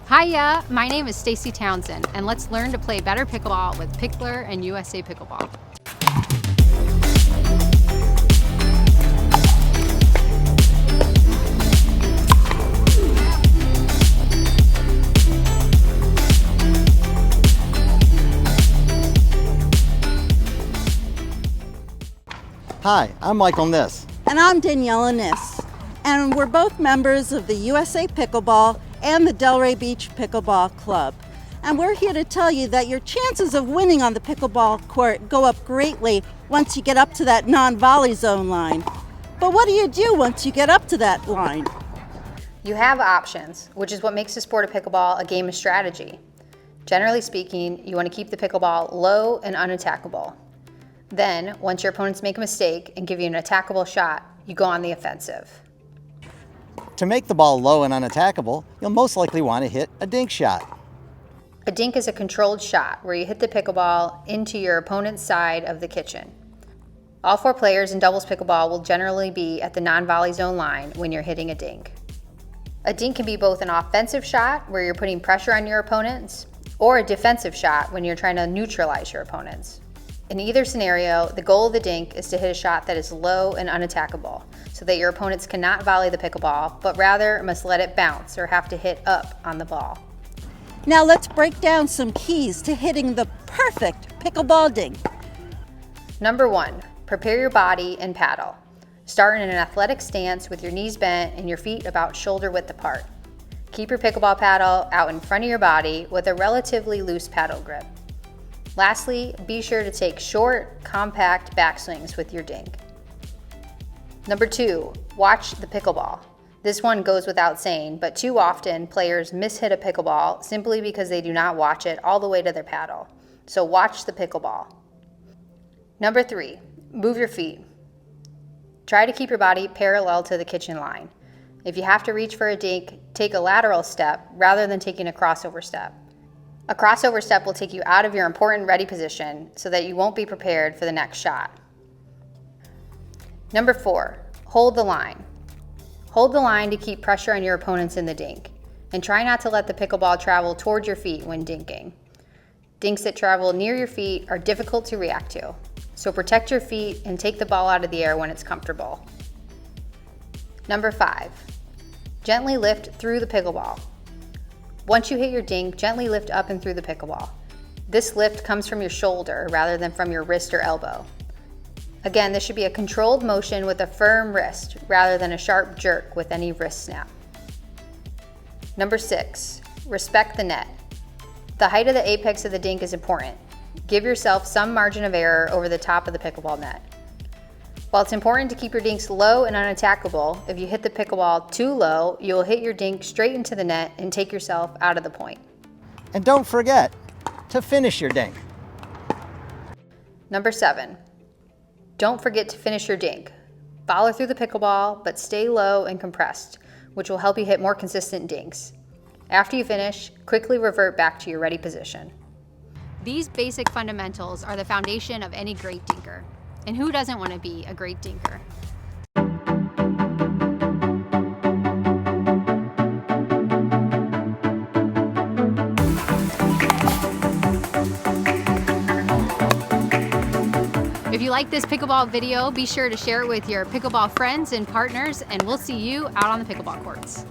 Hiya, my name is Stacie Townsend, and let's learn to play better pickleball with Pickler and USA Pickleball. Hi, I'm Michael Niss. And I'm Daniela Niss. And we're both members of the USA Pickleball and the Delray Beach Pickleball Club. And we're here to tell you that your chances of winning on the pickleball court go up greatly once you get up to that non-volley zone line. But what do you do once you get up to that line? You have options, which is what makes the sport of pickleball a game of strategy. Generally speaking, you want to keep the pickleball low and unattackable. Then, once your opponents make a mistake and give you an attackable shot, you go on the offensive. To make the ball low and unattackable, you'll most likely want to hit a dink shot. A dink is a controlled shot where you hit the pickleball into your opponent's side of the kitchen. All 4 players in doubles pickleball will generally be at the non-volley zone line when you're hitting a dink. A dink can be both an offensive shot where you're putting pressure on your opponents, or a defensive shot when you're trying to neutralize your opponents. In either scenario, the goal of the dink is to hit a shot that is low and unattackable, so that your opponents cannot volley the pickleball, but rather must let it bounce or have to hit up on the ball. Now let's break down some keys to hitting the perfect pickleball dink. Number 1, prepare your body and paddle. Start in an athletic stance with your knees bent and your feet about shoulder width apart. Keep your pickleball paddle out in front of your body with a relatively loose paddle grip. Lastly, be sure to take short, compact backswings with your dink. Number 2, watch the pickleball. This one goes without saying, but too often players mishit a pickleball simply because they do not watch it all the way to their paddle. So watch the pickleball. Number 3, move your feet. Try to keep your body parallel to the kitchen line. If you have to reach for a dink, take a lateral step rather than taking a crossover step. A crossover step will take you out of your important ready position so that you won't be prepared for the next shot. Number 4, hold the line. Hold the line to keep pressure on your opponents in the dink, and try not to let the pickleball travel toward your feet when dinking. Dinks that travel near your feet are difficult to react to, so protect your feet and take the ball out of the air when it's comfortable. Number 5, gently lift through the pickleball. Once you hit your dink, gently lift up and through the pickleball. This lift comes from your shoulder rather than from your wrist or elbow. Again, this should be a controlled motion with a firm wrist rather than a sharp jerk with any wrist snap. Number 6, respect the net. The height of the apex of the dink is important. Give yourself some margin of error over the top of the pickleball net. While it's important to keep your dinks low and unattackable, if you hit the pickleball too low, you will hit your dink straight into the net and take yourself out of the point. And don't forget to finish your dink. Number 7, don't forget to finish your dink. Follow through the pickleball, but stay low and compressed, which will help you hit more consistent dinks. After you finish, quickly revert back to your ready position. These basic fundamentals are the foundation of any great dinker. And who doesn't want to be a great dinker? If you like this pickleball video, be sure to share it with your pickleball friends and partners, and we'll see you out on the pickleball courts.